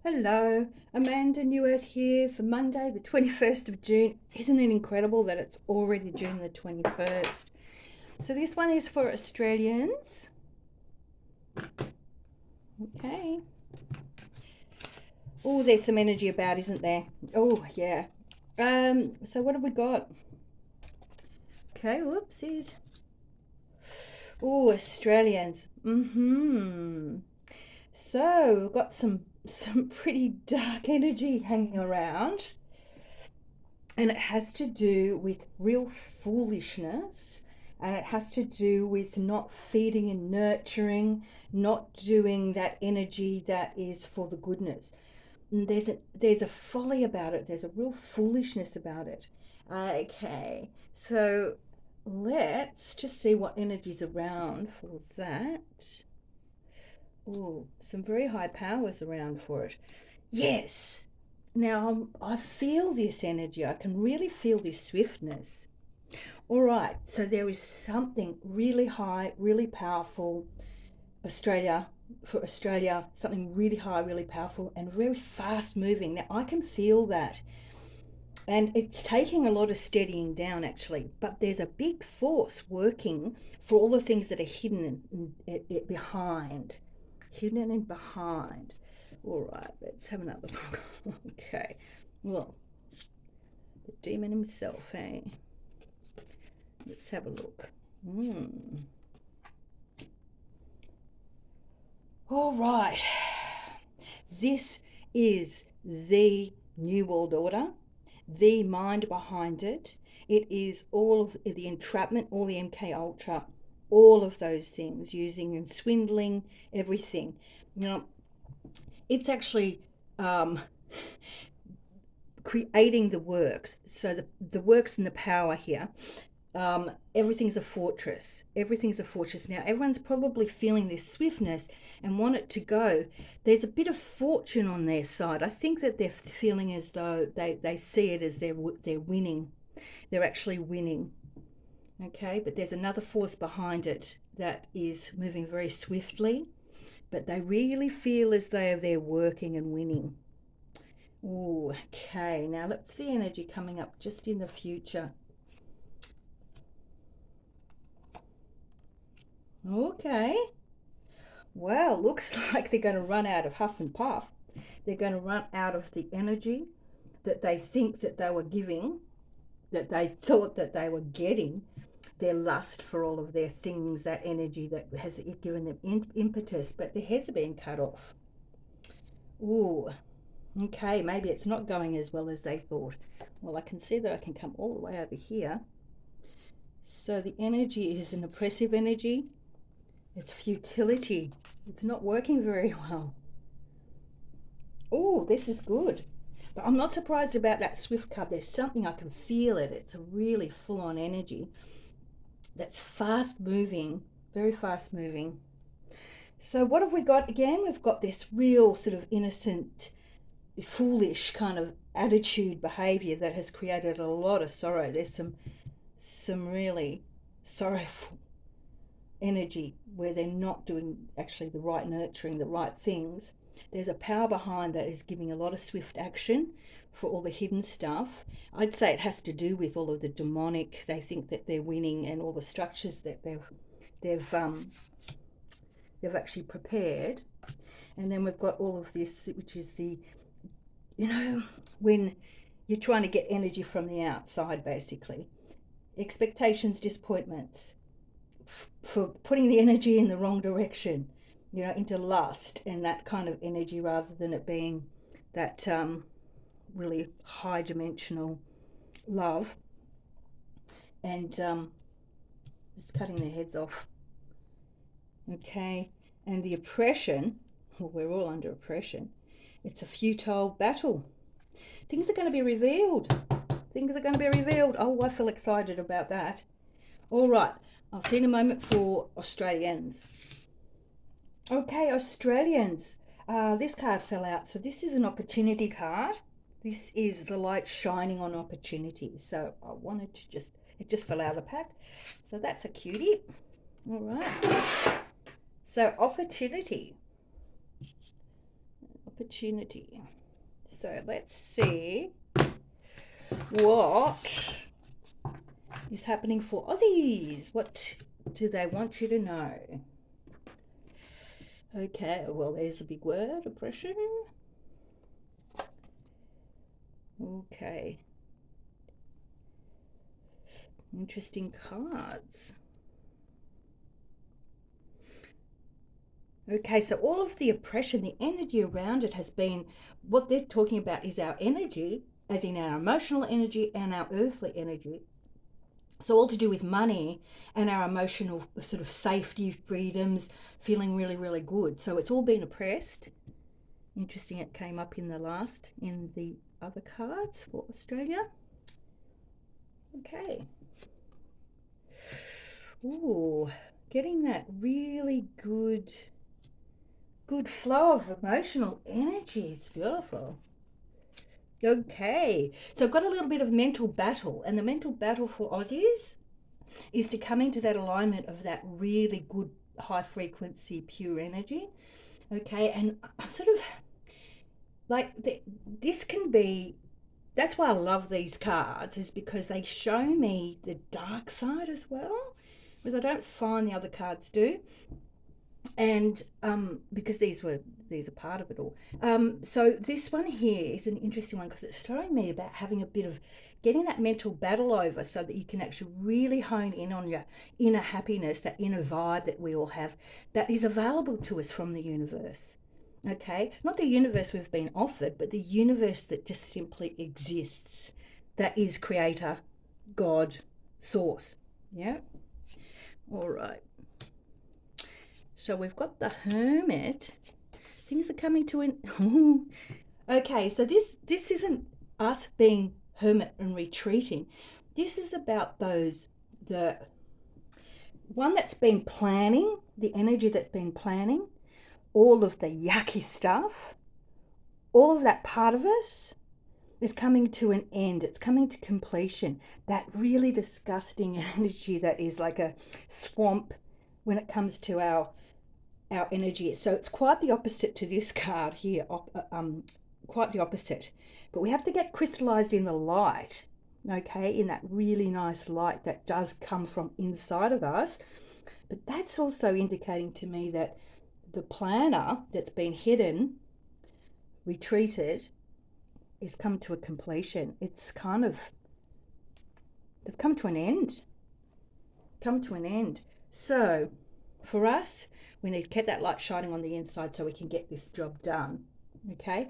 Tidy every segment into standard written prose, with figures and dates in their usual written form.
Hello, Amanda New Earth here for Monday, the 21st of June. Isn't it incredible that it's already June the 21st? So, this one is for Australians. Okay. Oh, there's some energy about, isn't there? Oh, yeah. So what have we got? Okay, whoopsies. Oh, Australians. So, we've got some pretty dark energy hanging around. And it has to do with real foolishness, and it has to do with not feeding and nurturing, not doing that energy that is for the goodness. And there's a folly about it. There's a real foolishness about it. Okay, so let's just see what energy's around for that. Oh, some very high powers around for it. Yes. Now I feel this energy. I can really feel this swiftness. All right. So there is something really high, really powerful. Australia, for Australia, something really high, really powerful, and very fast moving. Now I can feel that. And it's taking a lot of steadying down actually, but there's a big force working for all the things that are behind. Hidden and behind. All right, let's have another look. Okay, well, the demon himself, eh? Let's have a look. All right, this is the New World Order, the mind behind it. It is all of the entrapment, all the MK Ultra, all of those things, using and swindling everything. You know, it's actually creating the works. So the works and the power here. Everything's a fortress. Everything's a fortress. Now, everyone's probably feeling this swiftness and want it to go. There's a bit of fortune on their side. I think that they're feeling as though they see it as they're winning. They're actually winning. Okay, but there's another force behind it that is moving very swiftly, but they really feel as though they're working and winning. Ooh, okay, now let's the energy coming up just in the future. Okay, well, looks like they're going to run out of huff and puff. They're going to run out of the energy that they think that they were giving, that they thought that they were getting, their lust for all of their things, that energy that has given them impetus, but their heads are being cut off. Ooh, okay, maybe it's not going as well as they thought. Well, I can see that I can come all the way over here. So the energy is an oppressive energy. It's futility. It's not working very well. Oh, this is good. But I'm not surprised about that swift card. There's something I can feel it. It's a really full on energy that's fast moving, very fast moving. So, what have we got again? We've got this real sort of innocent, foolish kind of attitude, behavior that has created a lot of sorrow. There's some really sorrowful energy where they're not doing actually the right nurturing, the right things. There's a power behind that is giving a lot of swift action for all the hidden stuff. I'd say it has to do with all of the demonic. They think that they're winning, and all the structures that they've they've actually prepared. And then we've got all of this, which is the, when you're trying to get energy from the outside, basically. Expectations, disappointments, for putting the energy in the wrong direction, into lust and that kind of energy, rather than it being that really high dimensional love. And it's cutting their heads off. Okay, and the oppression, well, we're all under oppression. It's a futile battle. Things are going to be revealed. Things are going to be revealed. Oh, I feel excited about that. All right, I'll see you in a moment for Australians. Okay, Australians. This card fell out. So this is an opportunity card. This is the light shining on opportunity. So I wanted to it just fell out of the pack. So that's a cutie. All right. So opportunity. opportunity. So let's see what is happening for Aussies. What do they want you to know? Okay, well, there's a big word, oppression. Okay. Interesting cards. Okay, so all of the oppression, the energy around it has been, what they're talking about is our energy, as in our emotional energy and our earthly energy. So all to do with money and our emotional sort of safety, freedoms, feeling really, really good. So it's all been oppressed. Interesting, it came up in the other cards for Australia. Okay. Ooh, getting that really good flow of emotional energy. It's beautiful. Okay, so I've got a little bit of mental battle, and the mental battle for Aussies is to come into that alignment of that really good high frequency pure energy. Okay, and I sort of like this can be, that's why I love these cards, is because they show me the dark side as well, because I don't find the other cards do. And because these are part of it all. So this one here is an interesting one because it's showing me about having a bit of getting that mental battle over, so that you can actually really hone in on your inner happiness, that inner vibe that we all have, that is available to us from the universe. Okay, not the universe we've been offered, but the universe that just simply exists, that is creator, God, source. Yeah. All right. So we've got the Hermit. Things are coming to an... Okay, so this isn't us being hermit and retreating. This is about the one that's been planning, the energy that's been planning, all of the yucky stuff, all of that part of us is coming to an end. It's coming to completion. That really disgusting energy that is like a swamp when it comes to our energy. So it's quite the opposite to this card here, quite the opposite. But we have to get crystallized in the light, okay, in that really nice light that does come from inside of us. But that's also indicating to me that the planner that's been hidden, retreated, is come to a completion. It's kind of, they've come to an end. Come to an end. So for us, we need to keep that light shining on the inside so we can get this job done. Okay,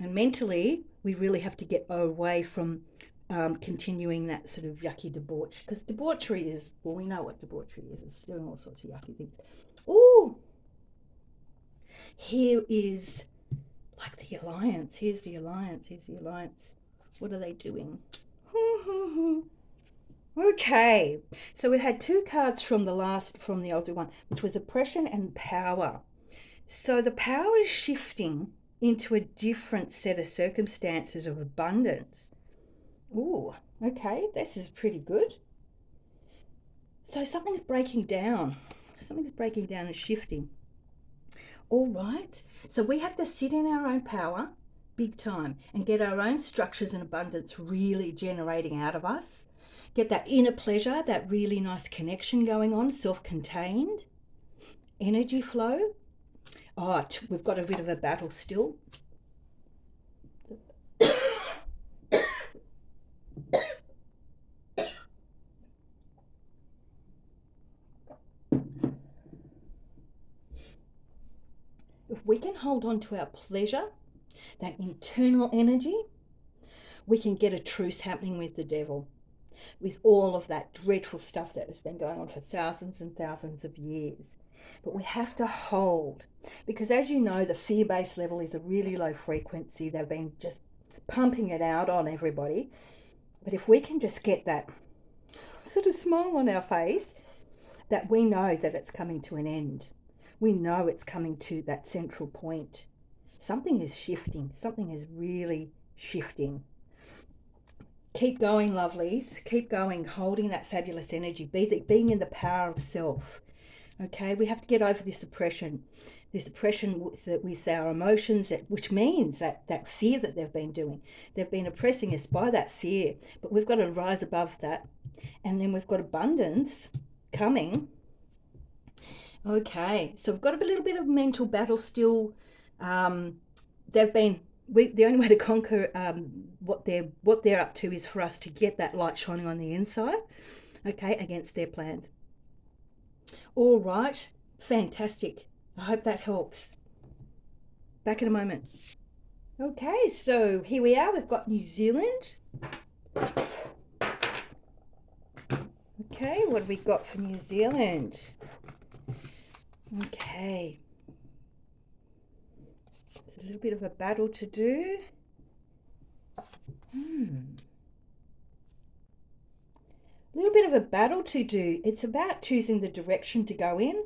and mentally we really have to get away from continuing that sort of yucky debauch, because debauchery is, well, we know what debauchery is. It's doing all sorts of yucky things. Oh, here is like the Alliance. Here's the Alliance. What are they doing? Okay, so we had two cards from the Aussie one, which was oppression and power. So the power is shifting into a different set of circumstances of abundance. Ooh, okay, this is pretty good. So something's breaking down. Something's breaking down and shifting. All right, so we have to sit in our own power, big time, and get our own structures and abundance really generating out of us. Get that inner pleasure, that really nice connection going on, self-contained, energy flow. Oh, we've got a bit of a battle still. If we can hold on to our pleasure, that internal energy, we can get a truce happening with the devil, with all of that dreadful stuff that has been going on for thousands and thousands of years. But we have to hold, because as you know, the fear-based level is a really low frequency. They've been just pumping it out on everybody. But if we can just get that sort of smile on our face, that we know that it's coming to an end. We know it's coming to that central point. Something is shifting. Something is really shifting. Keep going, lovelies. Keep going, holding that fabulous energy, being in the power of self. Okay, we have to get over this oppression. this oppression with our emotions, which means that fear that they've been doing. They've been oppressing us by that fear, but we've got to rise above that. And then we've got abundance coming. Okay, so we've got a little bit of mental battle still. Um, they've been the only way to conquer what they're up to is for us to get that light shining on the inside. Okay, against their plans. All right, fantastic. I hope that helps. Back in a moment. Okay, so here we are. We've got New Zealand. Okay, what have we got for New Zealand? Okay. It's a little bit of a battle to do. A little bit of a battle to do. It's about choosing the direction to go in,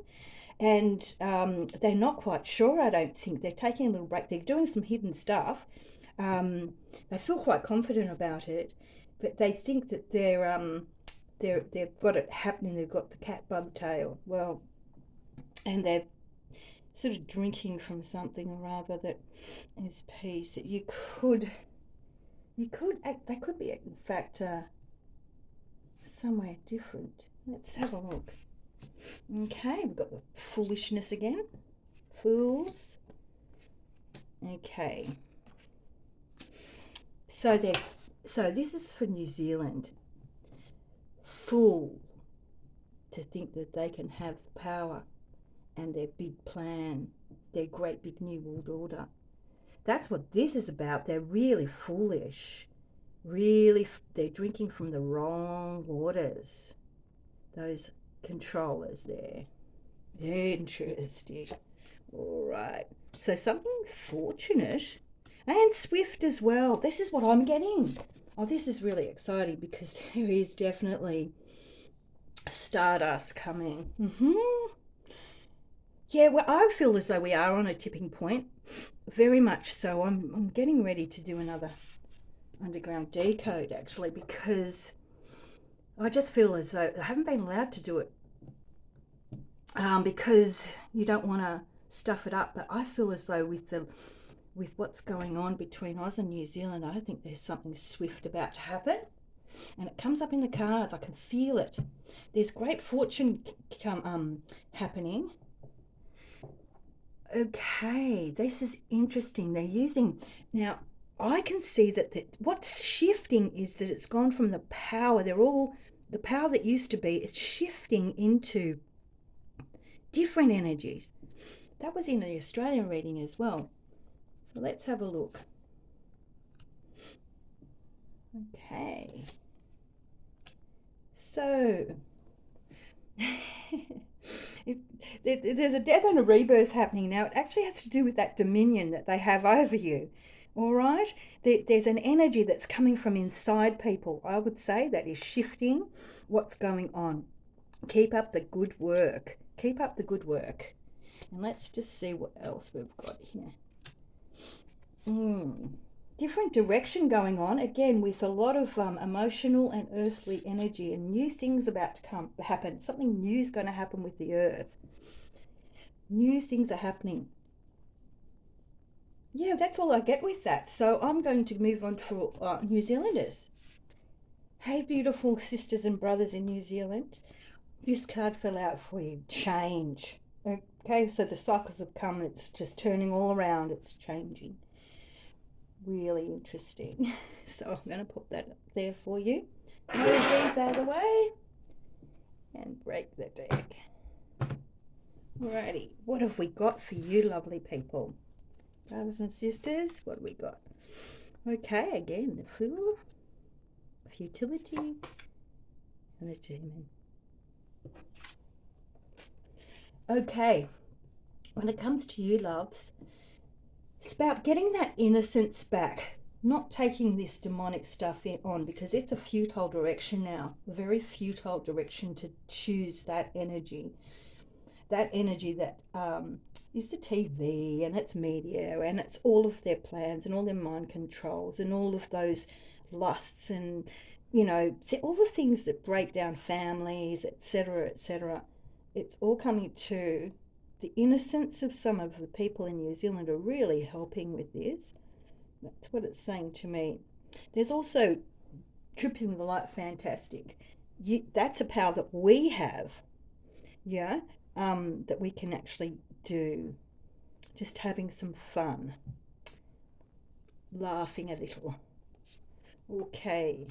and they're not quite sure. I don't think they're taking a little break. They're doing some hidden stuff. They feel quite confident about it, but they think that they've got it happening. They've got the cat by the tail. Well, and they're sort of drinking from something or other that is peace. That they could be in fact somewhere different. Let's have a look. Okay, we've got the foolishness again. Fools. Okay. So this is for New Zealand. Fool to think that they can have power and their big plan, their great big new world order. That's what this is about. They're really foolish. They're drinking from the wrong waters. Those controllers there. Interesting. All right. So something fortunate and swift as well. This is what I'm getting. Oh, this is really exciting because there is definitely stardust coming. Yeah, well, I feel as though we are on a tipping point. Very much so. I'm getting ready to do another underground decode actually because I just feel as though I haven't been allowed to do it because you don't want to stuff it up. But I feel as though with what's going on between Oz and New Zealand, I think there's something swift about to happen. And it comes up in the cards. I can feel it. There's great fortune happening. Okay, this is interesting. They're using now. I can see that what's shifting is that it's gone from the power. The power that used to be is shifting into different energies. That was in the Australian reading as well. So let's have a look. Okay. So there's a death and a rebirth happening now. It actually has to do with that dominion that they have over you. All right, there's an energy that's coming from inside people. I would say that is shifting what's going on. Keep up the good work. Keep up the good work. And let's just see what else we've got here. Different direction going on again with a lot of emotional and earthly energy and new things about to happen. Something new is going to happen with the earth. New things are happening. Yeah, that's all I get with that. So I'm going to move on to New Zealanders. Hey, beautiful sisters and brothers in New Zealand. This card fell out for you. Change. Okay, so the cycles have come. It's just turning all around. It's changing. Really interesting. So I'm going to put that up there for you. Move these out of the way and break the deck. Alrighty, what have we got for you, lovely people? Brothers and sisters, what have we got? Okay, again, the Fool, Futility, and the Demon. Okay, when it comes to you, loves, it's about getting that innocence back, not taking this demonic stuff on because it's a futile direction now, a very futile direction to choose that energy. That energy that is the TV and it's media and it's all of their plans and all their mind controls and all of those lusts and, you know, all the things that break down families, etc., etc. It's all coming to the innocence of some of the people in New Zealand are really helping with this. That's what it's saying to me. There's also tripping the light, fantastic. That's a power that we have, yeah, that we can actually do. Just having some fun, laughing a little. Okay,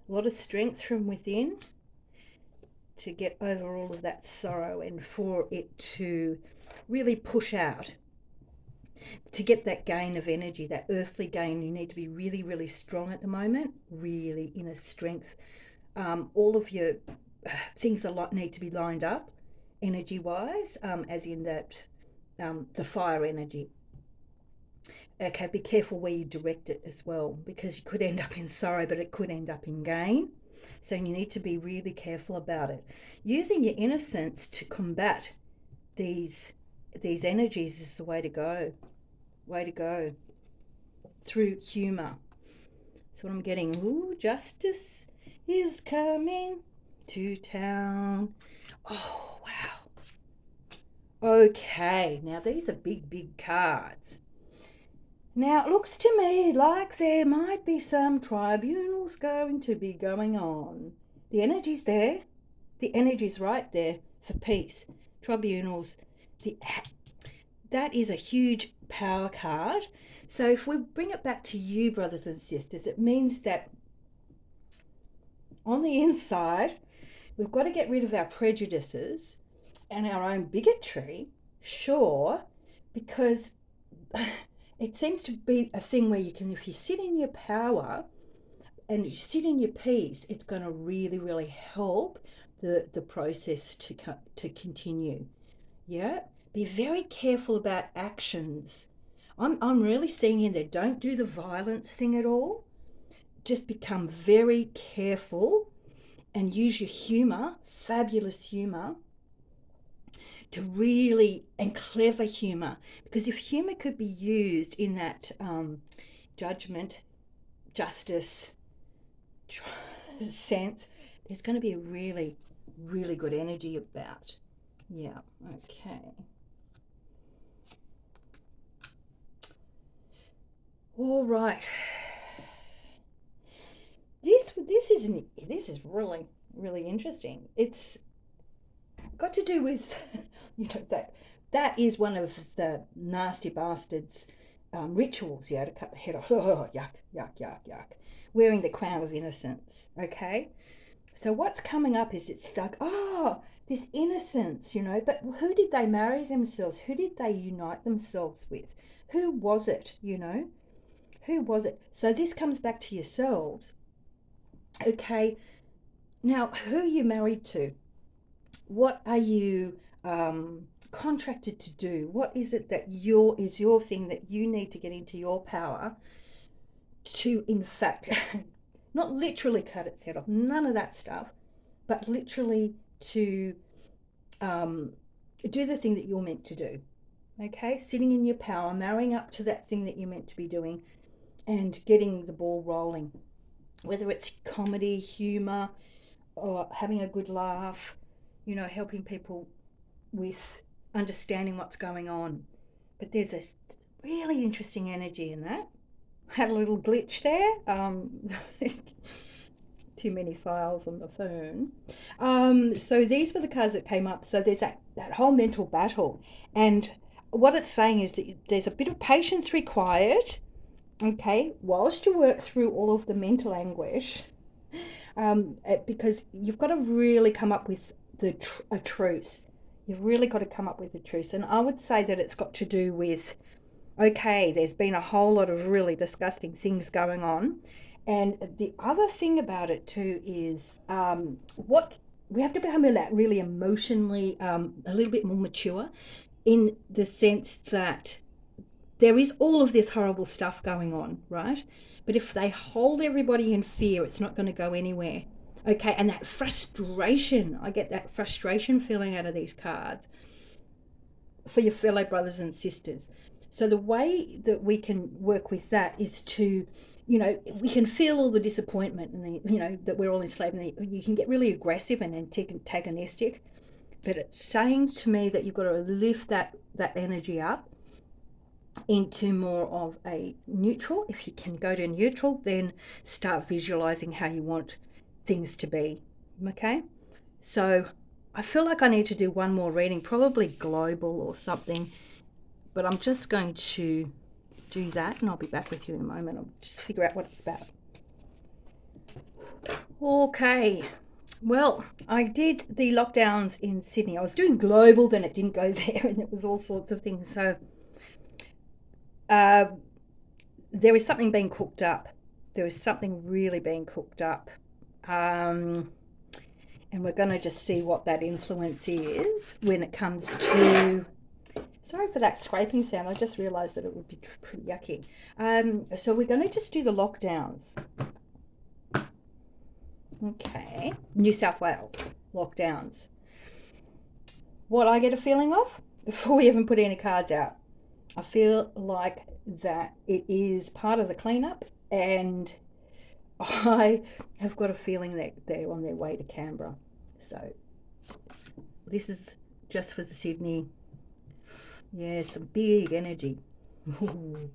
a lot of strength from within to get over all of that sorrow and for it to really push out. To get that gain of energy, that earthly gain, you need to be really, really strong at the moment, really inner strength. All of your things need to be lined up energy wise, as in that the fire energy. Okay, be careful where you direct it as well, because you could end up in sorrow, but it could end up in gain. So you need to be really careful about it. Using your innocence to combat these energies is the way to go. Way to go. Through humour. So what I'm getting, ooh, justice is coming to town. Oh, wow. Okay, now these are big, big cards. Now, it looks to me like there might be some tribunals going to be going on. The energy's there. The energy's right there for peace. Tribunals. That is a huge power card. So if we bring it back to you, brothers and sisters, it means that on the inside, we've got to get rid of our prejudices and our own bigotry, sure, because it seems to be a thing where you can, if you sit in your power and you sit in your peace, it's going to really, really help the process to continue. Yeah, be very careful about actions. I'm really seeing in there, don't do the violence thing at all. Just become very careful and use your humour, fabulous humour, to really, and clever humour, because if humour could be used in that judgment, justice sense, there's going to be a really, really good energy about. Yeah, okay. All right. This is really, really interesting. It's got to do with that is one of the nasty bastards rituals, yeah, to cut the head off. Oh, yuck, yuck, yuck, yuck. Wearing the crown of innocence. Okay, so what's coming up is it's like, oh, this innocence, but who did they marry themselves? Who did they unite themselves with? Who was it? Who was it? So this comes back to yourselves. Okay, now who are you married to? What are you contracted to do? What is it that is your thing that you need to get into your power to, in fact, not literally cut its head off, none of that stuff, but literally to do the thing that you're meant to do. Okay, sitting in your power, marrying up to that thing that you're meant to be doing, and getting the ball rolling. Whether it's comedy, humour, or having a good laugh, helping people with understanding what's going on. But there's a really interesting energy in that. Had a little glitch there. Too many files on the phone. So these were the cards that came up. So there's that whole mental battle. And what it's saying is that there's a bit of patience required, okay, whilst you work through all of the mental anguish, because you've got to really come up with a truce. You've really got to come up with a truce. And I would say that it's got to do with, okay, there's been a whole lot of really disgusting things going on. And the other thing about it too is what we have to become that really emotionally a little bit more mature, in the sense that there is all of this horrible stuff going on, right? But if they hold everybody in fear, it's not going to go anywhere. Okay, and that frustration, I get that frustration feeling out of these cards for your fellow brothers and sisters. So the way that we can work with that is to, we can feel all the disappointment and that we're all enslaved, and you can get really aggressive and antagonistic. but it's saying to me that you've got to lift that energy up into more of a neutral. If you can go to neutral, then start visualizing how you want things to be. Okay, so I feel like I need to do one more reading, probably global or something, but I'm just going to do that and I'll be back with you in a moment. I'll just figure out what it's about. Okay, well, I did the lockdowns in Sydney. I was doing global, then it didn't go there, and it was all sorts of things. So there is something being cooked up. There is something really being cooked up. And we're going to just see what that influence is when it comes to... Sorry for that scraping sound. I just realised that it would be pretty yucky. So we're going to just do the lockdowns. Okay. New South Wales lockdowns. What I get a feeling of, before we even put any cards out, I feel like that it is part of the cleanup, and I have got a feeling that they're on their way to Canberra. So this is just for the Sydney. Yeah, some big energy. Ooh.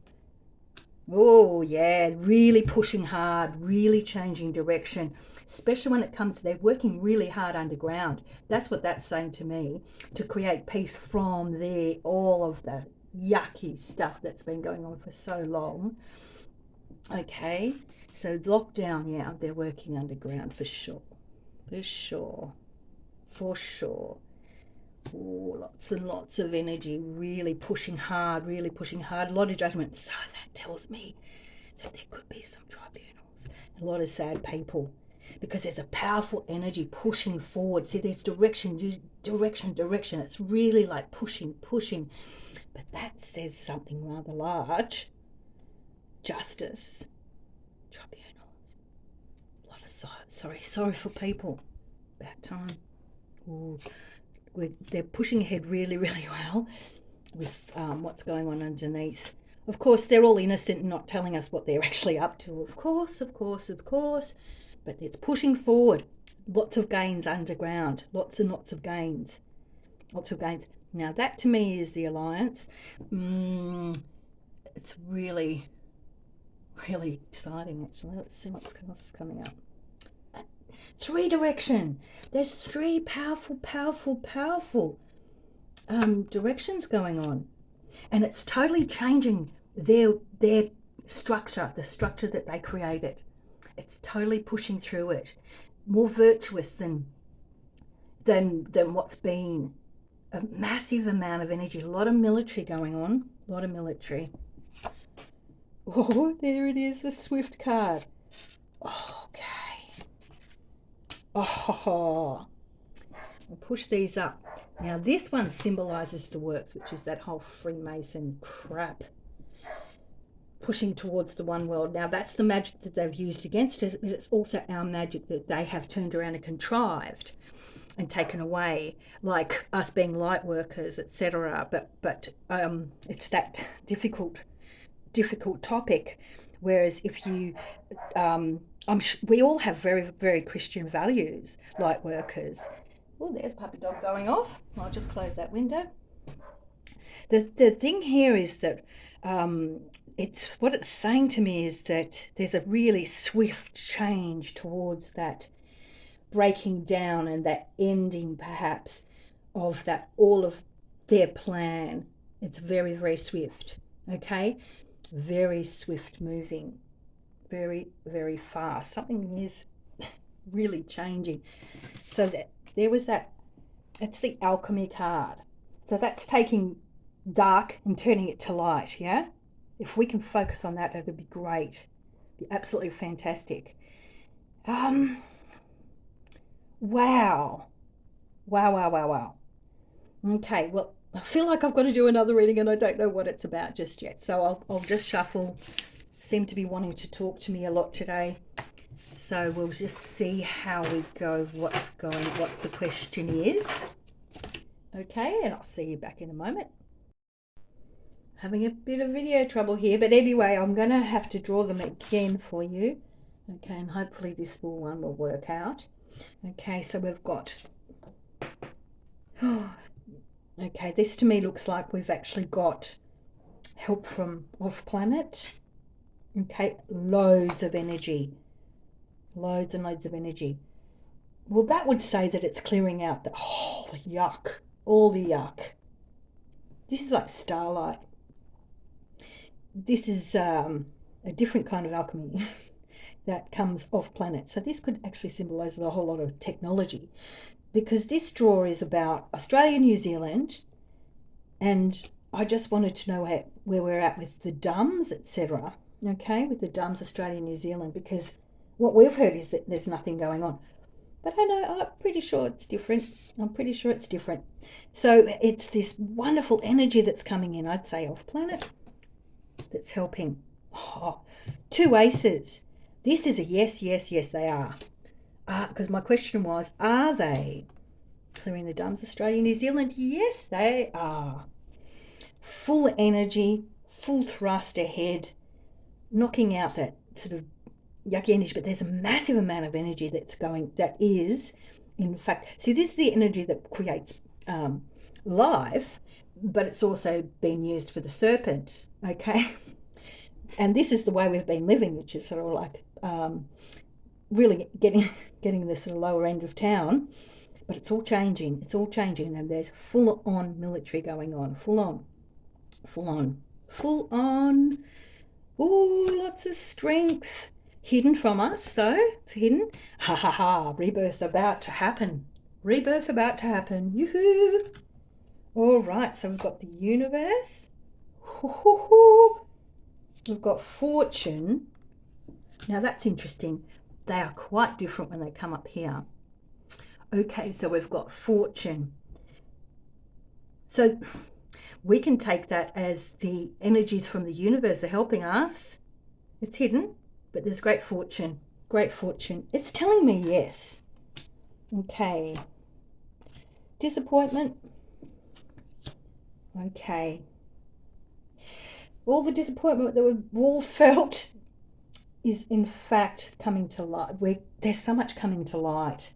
Oh yeah, really pushing hard, really changing direction, especially when it comes to they're working really hard underground. That's what that's saying to me, to create peace from all of the yucky stuff that's been going on for so long. Okay, so lockdown, yeah, they're working underground for sure, for sure, for sure. Ooh, lots and lots of energy, really pushing hard, really pushing hard. A lot of judgment. So that tells me that there could be some tribunals, a lot of sad people, because there's a powerful energy pushing forward. See, there's direction, direction, direction. It's really like pushing, pushing. But that says something rather large. Justice, tribunals, a lot of sorry for people. About time. Ooh. They're pushing ahead really, really well with what's going on underneath. Of course, they're all innocent and not telling us what they're actually up to. Of course. But it's pushing forward. Lots of gains underground. Lots and lots of gains. Lots of gains. Now, that to me is the alliance. It's really, really exciting, actually. Let's see what's coming up. Three direction. There's three powerful directions going on, and it's totally changing their structure, the structure that they created. It's totally pushing through it, more virtuous than what's been. A massive amount of energy, a lot of military going on, a lot of military. Oh, there it is, the Swift card. Okay. Oh, I'll push these up. Now this one symbolises the works, which is that whole Freemason crap. Pushing towards the one world. Now that's the magic that they've used against us, but it's also our magic that they have turned around and contrived and taken away, like us being light workers, etc. But it's that difficult topic. Whereas if you we all have very, very Christian values, light workers. Oh, there's puppy dog going off. I'll just close that window. The thing here is that it's what it's saying to me is that there's a really swift change towards that breaking down and that ending, perhaps, of that all of their plan. It's very, very swift. Okay, very swift moving. Very, very fast. Something is really changing. So that there was that. That's the alchemy card. So that's taking dark and turning it to light. Yeah. If we can focus on that, it would be great. Be absolutely fantastic. Wow. Okay. Well, I feel like I've got to do another reading, and I don't know what it's about just yet. So I'll just shuffle. Seem to be wanting to talk to me a lot today, so we'll just see how we go, what the question is. Okay, and I'll see you back in a moment. Having a bit of video trouble here, but anyway, I'm going to have to draw them again for you. Okay, and hopefully this one will work out. Okay, so we've got Okay, this to me looks like we've actually got help from off planet. Okay, loads of energy, loads and loads of energy. Well, that would say that it's clearing out the yuck, all the yuck. This is like starlight. This is a different kind of alchemy that comes off planet. So this could actually symbolise a whole lot of technology, because this draw is about Australia, New Zealand, and I just wanted to know where we're at with the DUMS, etc. Okay, with the DUMS, Australia, New Zealand, because what we've heard is that there's nothing going on. But I know, I'm pretty sure it's different. I'm pretty sure it's different. So it's this wonderful energy that's coming in, I'd say off planet, that's helping. Oh, two aces. This is a yes, yes, yes, they are. Because my question was, are they clearing the DUMS, Australia, New Zealand? Yes, they are. Full energy, full thrust ahead, knocking out that sort of yucky energy, but there's a massive amount of energy that is, in fact, see, this is the energy that creates life, but it's also been used for the serpent, okay? And this is the way we've been living, which is sort of like really getting this sort of lower end of town, but it's all changing, and there's full on military going on, full on. Oh, lots of strength. Hidden from us, though. Hidden. Ha ha ha. Rebirth about to happen. Yoo-hoo. All right, so we've got the universe. We've got fortune. Now that's interesting. They are quite different when they come up here. Okay, so we've got fortune. So we can take that as the energies from the universe are helping us. It's hidden, but there's great fortune. It's telling me yes. Okay. Disappointment. Okay. All the disappointment that we've all felt is in fact coming to light. There's so much coming to light.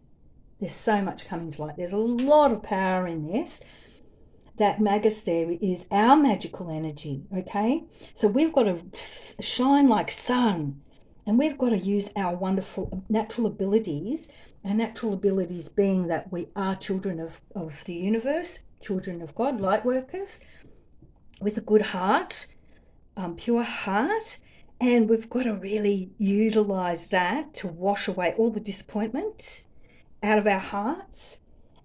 There's a lot of power in this. That magus there is our magical energy, okay? So we've got to shine like sun, and we've got to use our wonderful natural abilities, being that we are children of the universe, children of God, light workers, with a good heart, pure heart, and we've got to really utilize that to wash away all the disappointment out of our hearts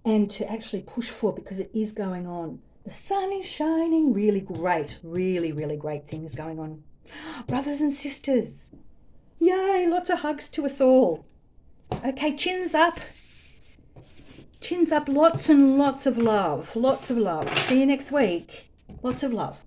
and to actually push forward, because it is going on. The sun is shining, really great, really great things going on. Brothers and sisters, yay, lots of hugs to us all. Okay, chins up, lots and lots of love, See you next week. Lots of love.